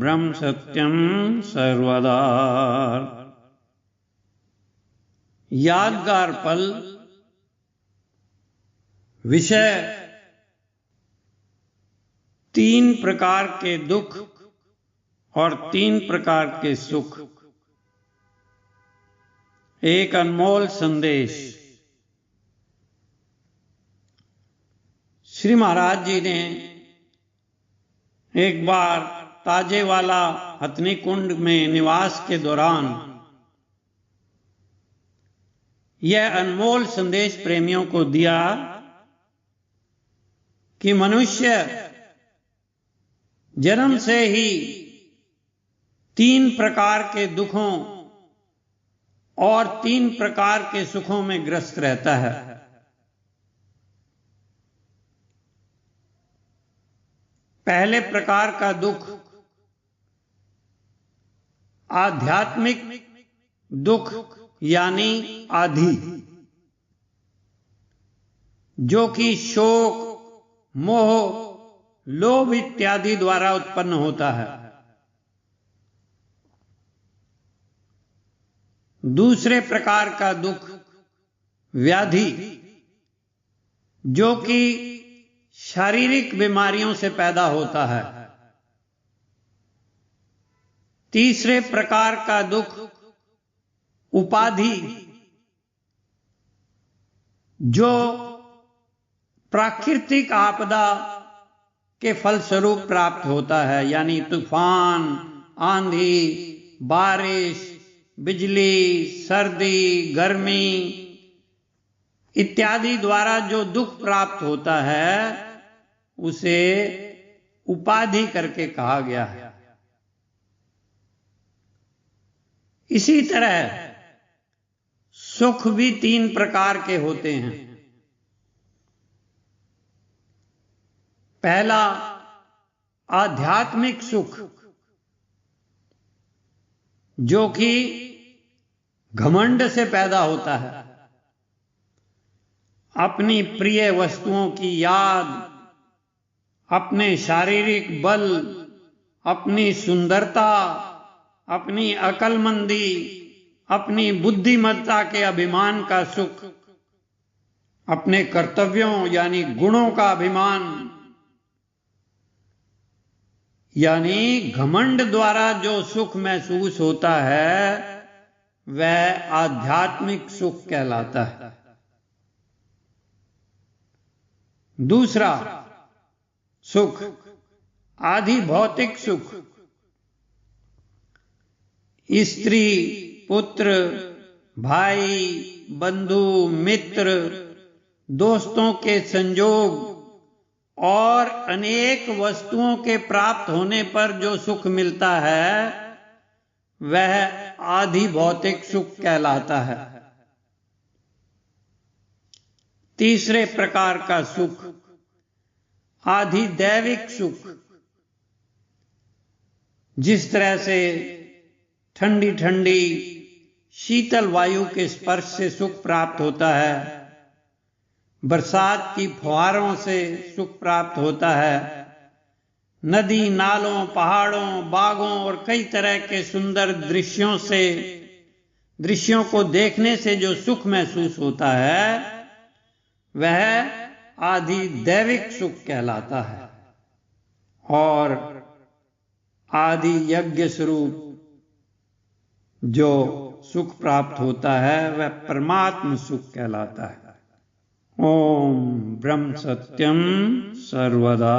ब्रह्म सत्यम सर्वदा। यादगार पल। विषय 3 प्रकार के दुख और 3 प्रकार के सुख। एक अनमोल संदेश। श्री महाराज जी ने एक बार ताजेवाला हथनी कुंड में निवास के दौरान यह अनमोल संदेश प्रेमियों को दिया कि मनुष्य जन्म से ही 3 प्रकार के दुखों और 3 प्रकार के सुखों में ग्रस्त रहता है। पहले प्रकार का दुख आध्यात्मिक दुख यानी आधि, जो कि शोक, मोह, लोभ इत्यादि द्वारा उत्पन्न होता है। दूसरे प्रकार का दुख व्याधि, जो कि शारीरिक बीमारियों से पैदा होता है। तीसरे प्रकार का दुख उपाधि, जो प्राकृतिक आपदा के फलस्वरूप प्राप्त होता है, यानी तूफान, आंधी, बारिश, बिजली, सर्दी, गर्मी इत्यादि द्वारा जो दुख प्राप्त होता है उसे उपाधि करके कहा गया है। इसी तरह सुख भी 3 प्रकार के होते हैं। पहला आध्यात्मिक सुख, जो कि घमंड से पैदा होता है। अपनी प्रिय वस्तुओं की याद, अपने शारीरिक बल, अपनी सुंदरता, अपनी अकलमंदी, अपनी बुद्धिमत्ता के अभिमान का सुख, अपने कर्तव्यों यानी गुणों का अभिमान, यानी घमंड द्वारा जो सुख महसूस होता है वह आध्यात्मिक सुख कहलाता है। दूसरा सुख आधि भौतिक सुख, स्त्री, पुत्र, भाई, बंधु, मित्र, दोस्तों के संयोग और अनेक वस्तुओं के प्राप्त होने पर जो सुख मिलता है वह आधि भौतिक सुख कहलाता है। तीसरे प्रकार का सुख आधि दैविक सुख, जिस तरह से ठंडी ठंडी शीतल वायु के स्पर्श से सुख प्राप्त होता है, बरसात की फुहारों से सुख प्राप्त होता है, नदी, नालों, पहाड़ों, बागों और कई तरह के सुंदर दृश्यों को देखने से जो सुख महसूस होता है वह आधि दैविक सुख कहलाता है। और आदि यज्ञ स्वरूप जो सुख प्राप्त होता है वह परमात्म सुख कहलाता है। ओम ब्रह्म सत्यम सर्वदा।